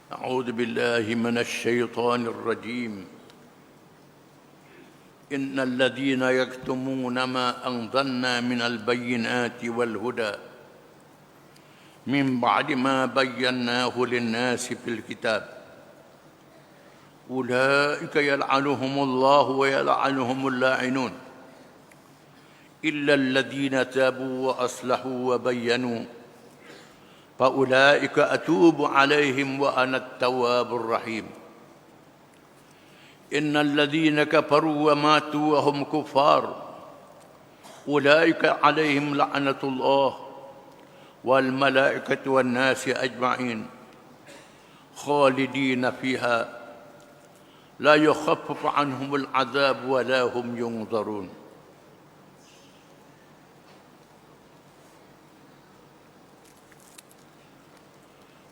أعوذ بالله من الشيطان الرجيم إن الذين يكتمون ما أنزلنا من البينات والهدى من بعد ما بيناه للناس في الكتاب أولئك يلعنهم الله ويلعنهم اللاعنون إلا الذين تابوا وأصلحوا وبينوا فأولئك أتوب عليهم وأنا التواب الرحيم إن الذين كفروا وماتوا وهم كفار أولئك عليهم لعنة الله والملائكة والناس أجمعين خالدين فيها لا يخفف عنهم العذاب ولا هم ينظرون.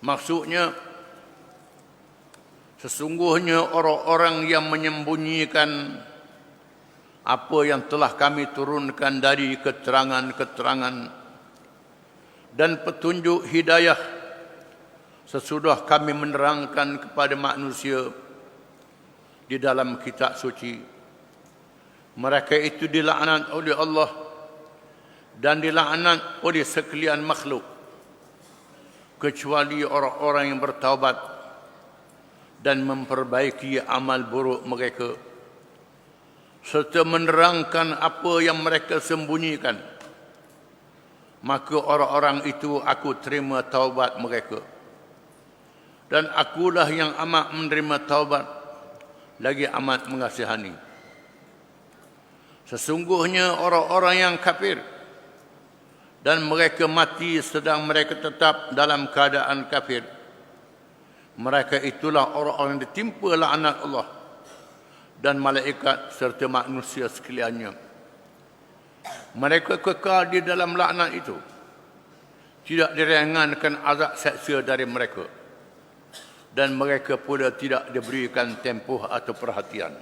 Maksudnya, sesungguhnya orang-orang yang menyembunyikan apa yang telah kami turunkan dari keterangan-keterangan dan petunjuk hidayah sesudah kami menerangkan kepada manusia di dalam kitab suci. Mereka itu dilaknat oleh Allah dan dilaknat oleh sekalian makhluk, kecuali orang-orang yang bertaubat dan memperbaiki amal buruk mereka serta menerangkan apa yang mereka sembunyikan, maka orang-orang itu aku terima taubat mereka, dan akulah yang amat menerima taubat lagi amat mengasihani. Sesungguhnya orang-orang yang kafir dan mereka mati sedang mereka tetap dalam keadaan kafir, mereka itulah orang-orang yang ditimpa laknat Allah dan malaikat serta manusia sekaliannya. Mereka kekal di dalam laknat itu, tidak diringankan azab seksa dari mereka, dan mereka pula tidak diberikan tempoh atau perhatian.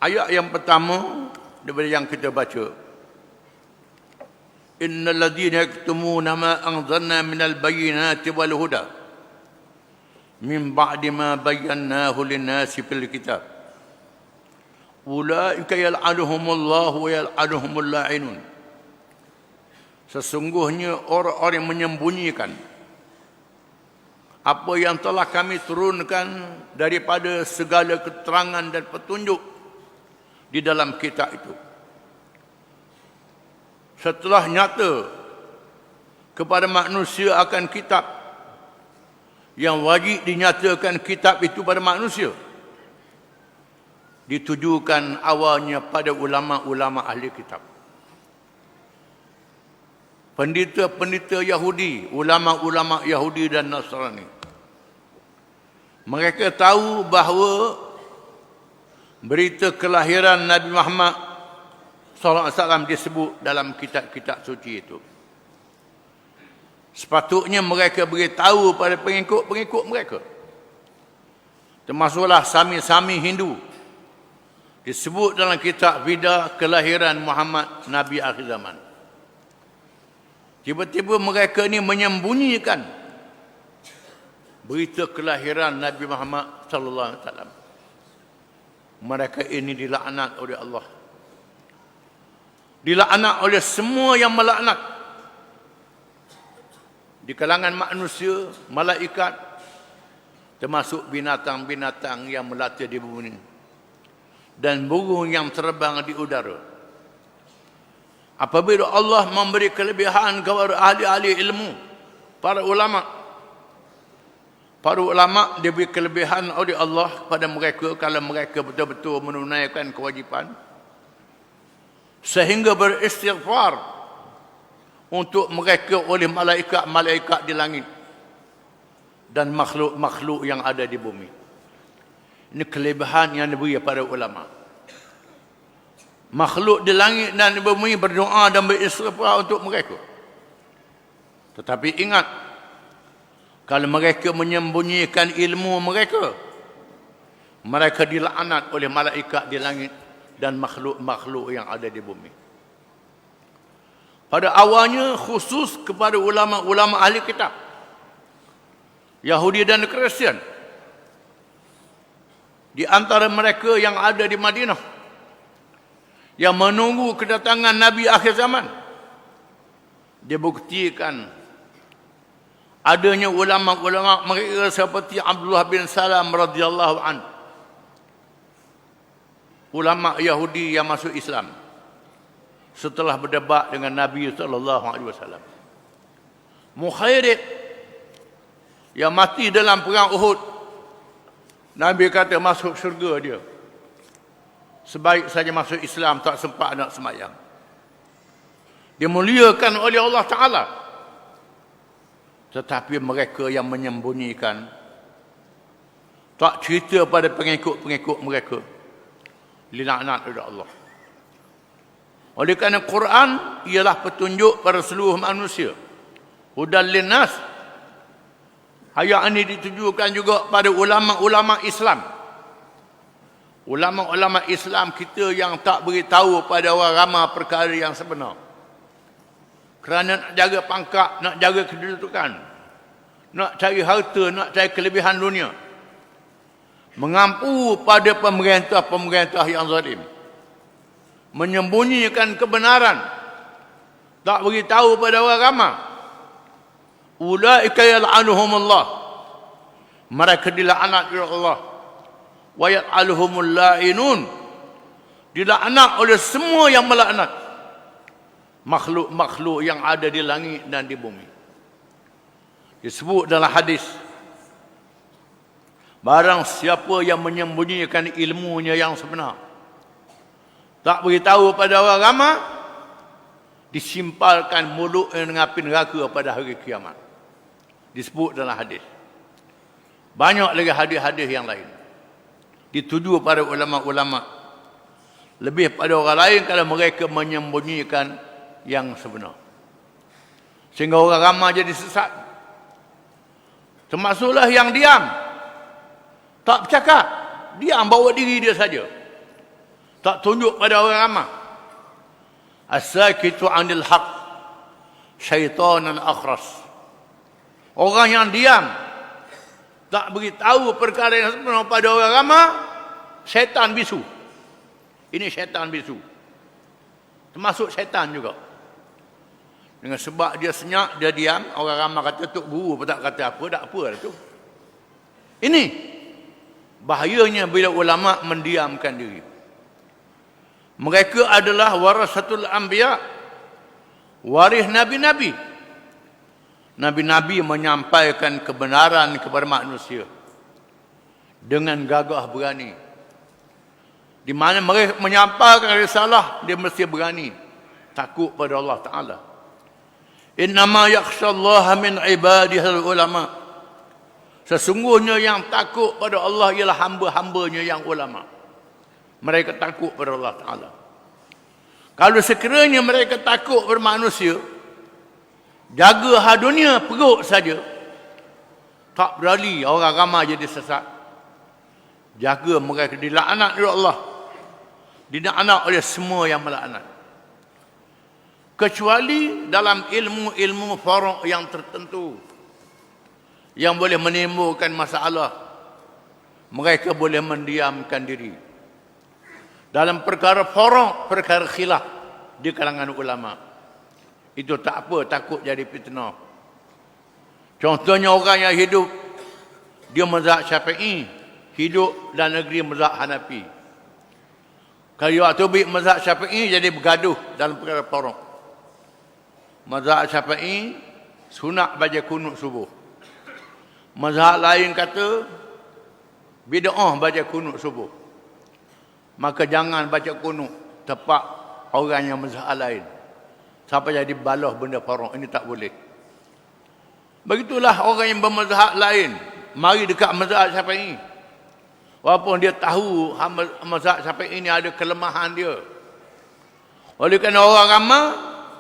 Ayat yang pertama daripada yang kita baca, innal ladzina yaktumuna ma anzalna minal bayyinati wal huda min ba'di ma bayyanahu lin-nasi fil kitab ulaika yal'anuhumullahu wa yal'anuhumul la'inun. Sesungguhnya orang-orang yang menyembunyikan apa yang telah kami turunkan daripada segala keterangan dan petunjuk di dalam kitab itu, setelah nyata kepada manusia akan kitab yang wajib dinyatakan kitab itu pada manusia, ditujukan awalnya pada ulama-ulama ahli kitab, pendeta-pendeta Yahudi, ulama-ulama Yahudi dan Nasrani. Mereka tahu bahawa berita kelahiran Nabi Muhammad SAW disebut dalam kitab-kitab suci itu. Sepatutnya mereka beritahu pada pengikut-pengikut mereka, termasuklah sami-sami Hindu, disebut dalam kitab Veda kelahiran Muhammad Nabi akhir zaman. Tiba-tiba mereka ini menyembunyikan berita kelahiran Nabi Muhammad SAW. Mereka ini dilaknat oleh Allah, dilaknat oleh semua yang melaknat di kalangan manusia, malaikat, termasuk binatang-binatang yang melata di bumi dan burung yang terbang di udara. Apabila Allah memberi kelebihan kepada ahli-ahli ilmu, para ulama diberi kelebihan oleh Allah kepada mereka kalau mereka betul-betul menunaikan kewajipan sehingga beristighfar untuk mereka oleh malaikat-malaikat di langit dan makhluk-makhluk yang ada di bumi. Ini kelebihan yang diberi pada ulama. Makhluk di langit dan di bumi berdoa dan beristighfar untuk mereka. Tetapi ingat, kalau mereka menyembunyikan ilmu mereka, mereka dilaknat oleh malaikat di langit dan makhluk-makhluk yang ada di bumi. pada awalnya khusus kepada ulama-ulama ahli kitab, Yahudi dan Kristian. Di antara mereka yang ada di Madinah, yang menunggu kedatangan Nabi akhir zaman, dia buktikan adanya ulama-ulama mereka seperti Abdullah bin Salam radhiyallahu an, ulama Yahudi yang masuk Islam setelah berdebat dengan Nabi sallallahu alaihi wasallam. Mukhairib yang mati dalam perang Uhud, Nabi kata masuk syurga dia. Sebaik saja masuk Islam, tak sempat nak semayang. Dimuliakan oleh Allah Ta'ala. Tetapi mereka yang menyembunyikan, tak cerita pada pengikut-pengikut mereka, dilaknat oleh Allah. Oleh kerana Quran ialah petunjuk pada seluruh manusia, hudan linnas. Ayat ini ditujukan juga pada ulama-ulama Islam. Ulama-ulama Islam kita yang tak beritahu pada orang ramai perkara yang sebenar. Kerana nak jaga pangkat, nak jaga kedudukan, nak cari harta, nak cari kelebihan dunia. Mengampu pada pemerintah-pemerintah yang zalim. Menyembunyikan kebenaran, tak beritahu pada orang ramai. Ulaika yal'anuhumullah, mereka dilaknat oleh Allah. Wa yal'anuhumul la'inun, dilaknat oleh semua yang melaknat, makhluk-makhluk yang ada di langit dan di bumi. Disebut dalam hadis, barang siapa yang menyembunyikan ilmunya yang sebenar, tak beritahu pada orang ramai, disimpalkan mulutnya dengan api neraka pada hari kiamat. Disebut dalam hadis. Banyak lagi hadis-hadis yang lain dituju pada ulama-ulama, lebih pada orang lain kalau mereka menyembunyikan yang sebenar, sehingga orang ramai jadi sesat. Termasuklah yang diam, tak bercakap, diam bawa diri dia saja, tak tunjuk pada orang ramai. As-sakitu 'anil haq syaitanun akhras. Orang yang diam, tak beritahu perkara yang sebenar pada orang ramai, syaitan bisu. Ini syaitan bisu. Termasuk syaitan juga. Dengan sebab dia senyap, dia diam, orang ramai kata Tok Guru pun tak kata apa, tak apa lah tu. Ini bahayanya bila ulama mendiamkan diri. Mereka adalah warasatul anbiya, waris nabi-nabi. Nabi-nabi menyampaikan kebenaran kepada manusia dengan gagah berani. Di mana mereka menyampaikan risalah, dia mesti berani, takut pada Allah Ta'ala. Innama yakhshallaha min ibadihil ulama. Sesungguhnya yang takut pada Allah ialah hamba-hambanya yang ulama. Mereka takut pada Allah Ta'ala. Kalau sekiranya mereka takut pada manusia, jaga hal dunia perut saja, tak berani orang ramai jadi sesat. Jaga mereka dilaknat oleh Allah, dilaknat oleh semua yang melaknat. Kecuali dalam ilmu-ilmu faraq yang tertentu, yang boleh menimbulkan masalah, mereka boleh mendiamkan diri. Dalam perkara faraq, perkara khilaf di kalangan ulama, itu tak apa, takut jadi fitnah. Contohnya orang yang hidup dia mazhab Syafi'i, hidup dalam negeri mazhab Hanafi. Kalau waktu bik mazhab Syafi'i jadi bergaduh dalam perkara faraq. Mazhab Syafi'i sunat baca kunut subuh. Mazhab lain kata bid'ah baca kunut subuh. Maka jangan baca kunut tepat orang yang mazhab lain, sampai jadi balah benda faraq. Ini tak boleh. Begitulah orang yang bermazhab lain mari dekat mazhab Syafi'i, walaupun dia tahu mazhab Syafi'i ini ada kelemahan dia. Oleh kerana orang ramai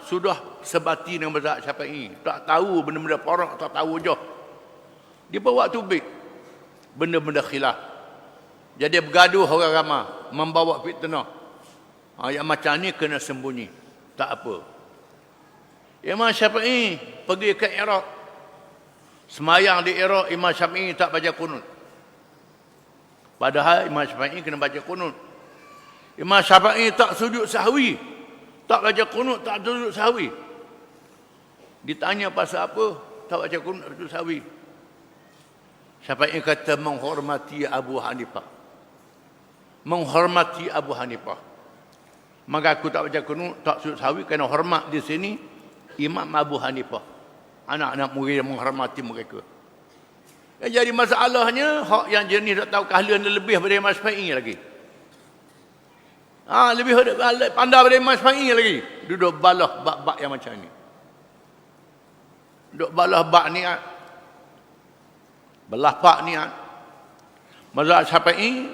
sudah sebati dengan mazhab Syafi'i, tak tahu benda-benda faraq, tak tahu je. Dia buat tubik benda-benda khilaf, jadi bergaduh orang ramai, membawa fitnah. Yang macam ni kena sembunyi, tak apa. Imam Syafi'i pergi ke Iraq. Semayang di Iraq, Imam Syafi'i tak baca kunut. Padahal Imam Syafi'i kena baca kunut. Imam Syafi'i tak sujud sahwi. Tak baca kunut, tak sujud sahwi. Ditanya pasal apa? Tak baca kunut, tak sujud sahwi. Syafi'i kata menghormati Abu Hanifah. Menghormati Abu Hanifah. Maka aku tak baca kunut, tak sujud sahwi kerana hormat di sini Imam Abu Hanifah. Anak-anak murid yang menghormati mereka. Jadi masalahnya hak yang jenis tak tahu keahlian lebih daripada Imam Syafi'i lagi. Lebih pandai daripada Imam Syafi'i lagi. Duduk balah bab-bab yang macam ni. Duduk balah bab niat. Belah pak niat. Mazhab Syafi'i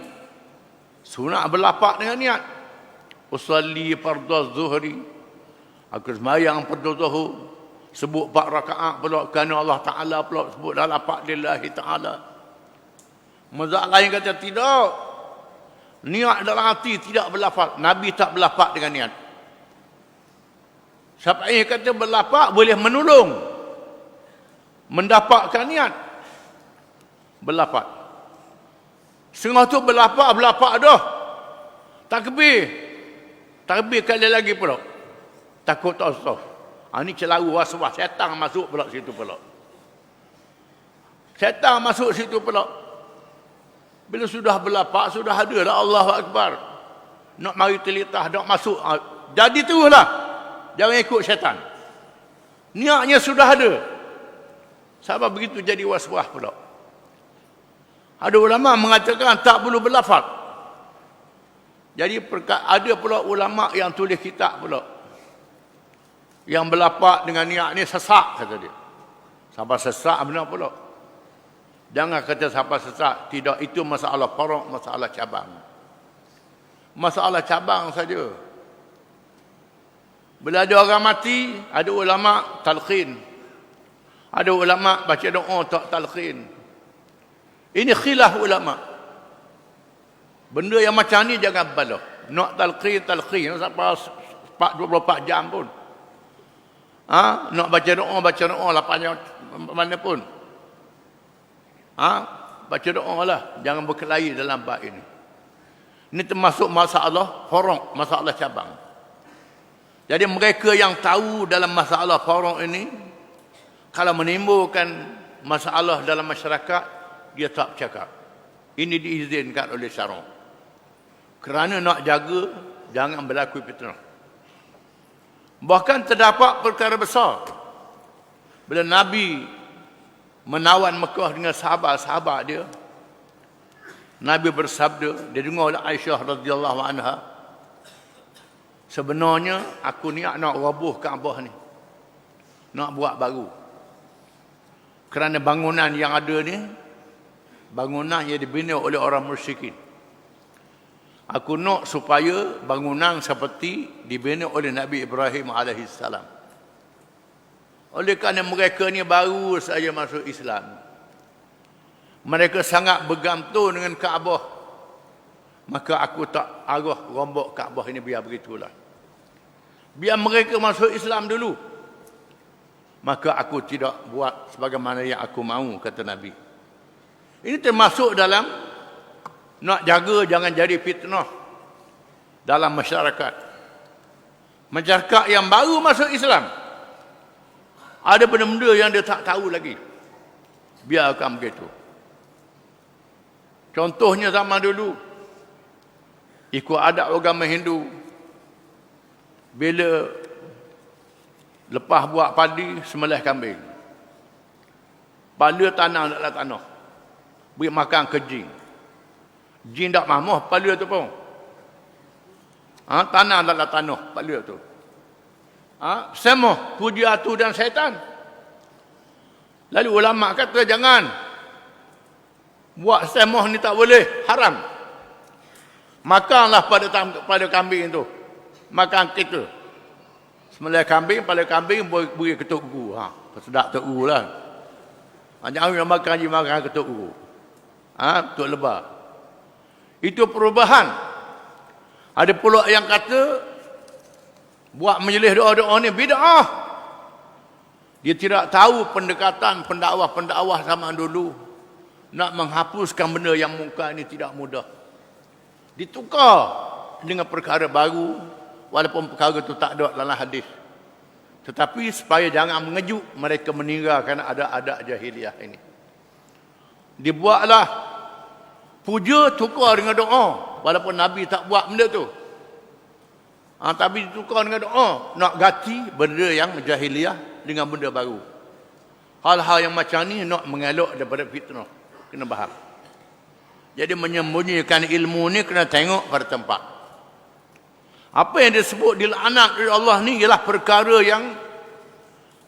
sunat belah pak dengan niat. Usalli fardhu zuhri. Aku sembahyang fardhu zuhur. Sebut 4 rakaat pula kerana Allah Ta'ala pula sebut dalam pak lillahi Ta'ala. Mazhab lain kata tidak. Niat dalam hati tidak berlafaz. Nabi tak berlafaz dengan niat. Syafi'i kata berlafaz boleh menolong mendapatkan niat. Berlafaz. Setengah tu berlafaz dah. Takbir. Takbir kali lagi pula. Takut astagfirullah. Ini celaru was-was. Syaitan masuk pula situ pula. Syaitan masuk situ pula. Bila sudah berlafaz, sudah ada dah Allahu Akbar. Nak mari telitah, nak masuk. Jadi teruslah. Jangan ikut syaitan. Niatnya sudah ada. Sebab begitu jadi was-was pula. Ada ulama mengatakan tak perlu berlafaz. Jadi ada pula ulama yang tulis kitab pula. Yang berlafaz dengan niat ni sesak, kata dia. Sampai sesak benar pula. Jangan kata sampai sesak. Tidak, itu masalah faraq, masalah cabang. Masalah cabang saja. Bila ada orang mati, ada ulama talqin. Ada ulama baca doa tak talqin. Ini khilaf ulama. Benda yang macam ni jangan balah. Nak talqin sampai 24 jam pun. Nak baca doa 8 jam mana pun. Baca doa lah. Jangan berkelahi dalam bab ini. Ini termasuk masalah faraq, masalah cabang. Jadi mereka yang tahu dalam masalah faraq ini, kalau menimbulkan masalah dalam masyarakat, dia tak bercakap. Ini diizinkan oleh syarak. Kerana nak jaga, jangan berlaku fitnah. Bahkan terdapat perkara besar. Bila Nabi menawan Mekah dengan sahabat-sahabat dia, Nabi bersabda, dia dengar oleh Aisyah radhiyallahu anha, sebenarnya aku niat nak roboh Kaabah ni. Nak buat baru. Kerana bangunan yang ada ni, bangunan yang dibina oleh orang musyrikin. Aku nak supaya bangunan seperti dibina oleh Nabi Ibrahim AS. Oleh kerana mereka ni baru saja masuk Islam. Mereka sangat bergantung dengan Kaabah. Maka aku tak arah rombok Kaabah ini, biar begitulah. Biar mereka masuk Islam dulu. Maka aku tidak buat sebagaimana yang aku mahu, kata Nabi. Ini termasuk dalam nak jaga jangan jadi fitnah dalam masyarakat. Masyarakat yang baru masuk Islam, ada benda-benda yang dia tak tahu lagi. Biarkan begitu. Contohnya zaman dulu, ikut adat agama Hindu, bila lepas buat padi, sembelih kambing, pala tanah dalam tanah, beri makan ke jin. Jin tak mahmah pala tu pun. Tanah dalam tanah pala tu. Semua puji atu dan syaitan. Lalu ulama kata jangan buat semua ni, tak boleh, haram. Makanlah pada kambing itu. Makan kita. Sembelih kambing, pada kambing beri ketuk guru. Sedap ketuk guru lah. Jangan makan je makan ketuk guru. Ketuk lebah. Itu perubahan. Ada pula yang kata buat menjelih doa-doa ni bid'ah. Dia tidak tahu pendekatan pendakwah-pendakwah zaman dulu. Nak menghapuskan benda yang mungkar ini tidak mudah. Ditukar dengan perkara baru, walaupun perkara itu tak ada dalam hadis. Tetapi supaya jangan mengejut, mereka meninggalkan adat-adat jahiliah ini. Dibuatlah puja tukar dengan doa, walaupun Nabi tak buat benda tu. Tapi ditukar dengan doa, nak ganti benda yang jahiliah dengan benda baru. Hal-hal yang macam ni nak mengelak daripada fitnah. Kena faham. Jadi menyembunyikan ilmu ni kena tengok pada tempat. Apa yang disebut dilaknat oleh Allah ni ialah perkara yang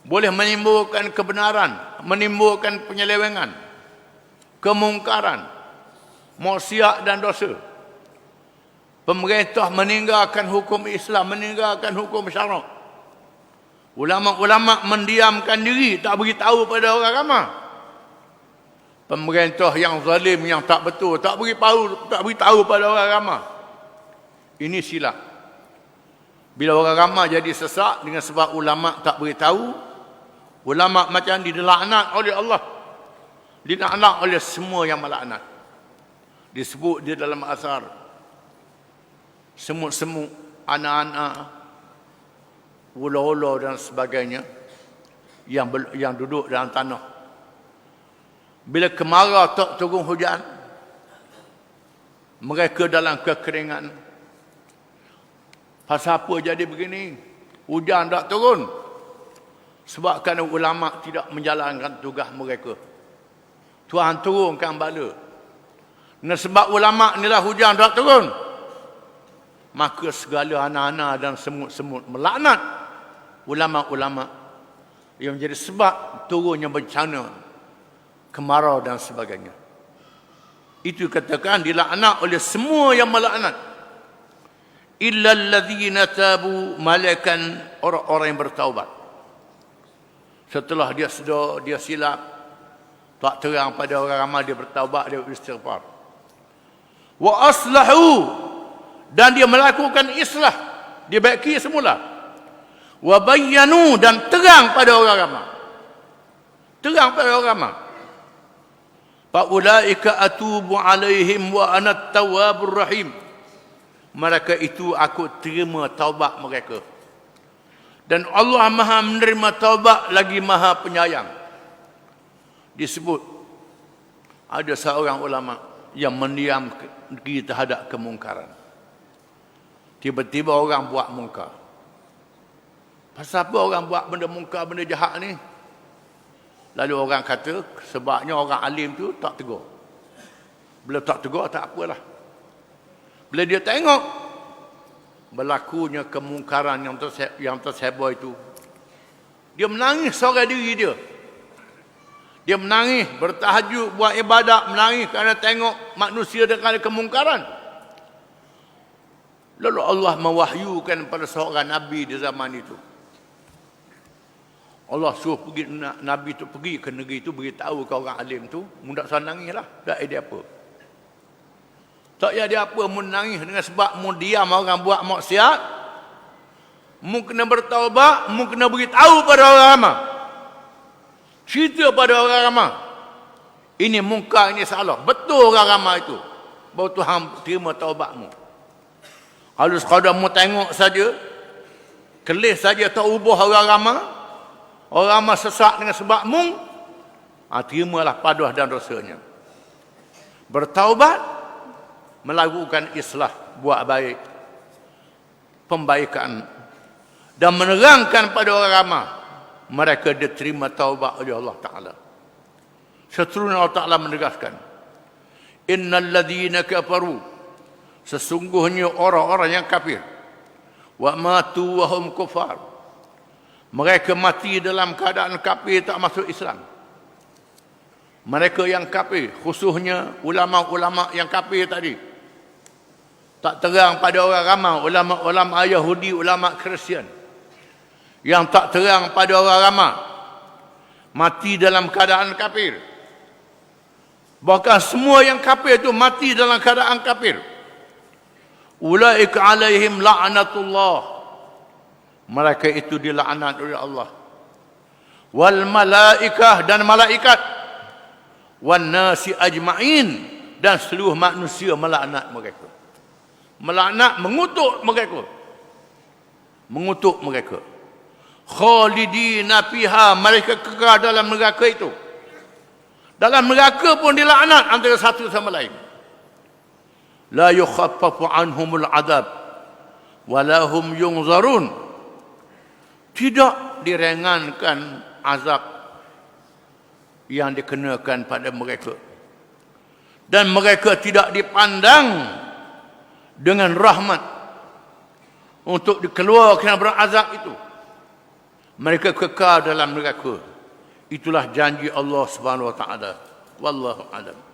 boleh menimbulkan kebenaran, menimbulkan penyelewengan, kemungkaran, maksiat dan dosa. Pemerintah meninggalkan hukum Islam, meninggalkan hukum syarak. Ulama-ulama mendiamkan diri, tak beritahu pada orang ramai. Pemerintah yang zalim, yang tak betul, tak beritahu pada orang ramai. Ini silap. Bila orang ramai jadi sesak dengan sebab ulama tak beritahu, ulama macam dilaknat oleh Allah. Dilaknat oleh semua yang melaknat. Disebut di dalam asar, semut-semut, anak-anak, ular-ular dan sebagainya yang duduk dalam tanah. Bila kemarau tak turun hujan, mereka dalam kekeringan. Pasal apa jadi begini? Hujan tak turun. Sebab kerana ulama tidak menjalankan tugas mereka. Tuhan turunkan bala. Dan sebab ulama inilah hujan tak turun, maka segala anak-anak dan semut-semut melaknat ulama-ulama yang menjadi sebab turunnya bencana, kemarau dan sebagainya. Itu katakan dilaknat oleh semua yang melaknat. Illa alladzina tabu, malaikan orang-orang yang bertaubat. Setelah dia sedar, dia silap, tak terang pada orang ramai, dia bertaubat, dia beristighfar. Wa aslahu, dan dia melakukan islah, dia baiki semula. Wa bayyanu, dan terang pada orang ramai. Terang pada orang ramai. Fa ulaika atubu alaihim wa ana at-tawwabur rahim. Mereka itu aku terima taubat mereka. Dan Allah Maha menerima taubat lagi Maha penyayang. Disebut ada seorang ulama yang mendiam diri terhadap kemungkaran. Tiba-tiba orang buat mungkar. Pasal apa orang buat benda mungkar, benda jahat ni? Lalu orang kata sebabnya orang alim tu tak tegur. Bila tak tegur tak apalah. Bila dia tengok berlakunya kemungkaran yang tersebar itu, dia menangis seorang diri dia. Dia menangis, bertahajud, buat ibadat, menangis kerana tengok manusia dengan kemungkaran. Lalu Allah mewahyukan pada seorang Nabi di zaman itu. Allah suruh pergi, Nabi itu pergi ke negeri itu, beritahu ke orang alim itu, mudah saya nangislah. Tak ada apa. Tak ada apa mu nangis dengan sebab mu diam orang buat maksiat. Mu kena bertaubat, mu kena beritahu pada orang ramai. Cerita pada orang ramai. Ini mungkar, ini salah. Betul orang ramai itu. Baru Tuhan terima taubatmu. Kalau sekadar mu tengok saja, kelis saja tak ubah orang ramai, orang ramai sesak dengan sebab mu, terimalah padah dan dosanya. Bertaubat, melakukan islah, buat baik, pembaikan, dan menerangkan pada orang ramai, mereka diterima taubat oleh Allah Ta'ala. Seterusnya Allah Ta'ala menegaskan, innal ladzina kafaru, sesungguhnya orang-orang yang kafir, wa matu wa hum kufar, mereka mati dalam keadaan kafir, tak masuk Islam. Mereka yang kafir, khususnya ulama-ulama yang kafir tadi, tak terang pada orang ramai, ulama-ulama Yahudi, ulama Kristian, yang tak terang pada orang ramai, mati dalam keadaan kafir. Bahkan semua yang kafir itu mati dalam keadaan kafir. Ulaika alaihim la'natullah, mereka itu dilaknat oleh Allah. wal malaikah dan malaikat, wan nasi ajma'in dan seluruh manusia melaknat mereka. Melaknat, mengutuk mereka. Mengutuk mereka. Khalidina fiha, mereka kekal dalam neraka itu. Dalam neraka pun dilaknat antara satu sama lain. La yukhaffafu anhumul adab wala hum yunzarun. Tidak diringankan azab yang dikenakan pada mereka. Dan mereka tidak dipandang dengan rahmat untuk dikeluarkan dari azab itu. Mereka kekal dalam neraka. Itulah janji Allah Subhanahu wa taala. Wallahu a'lam.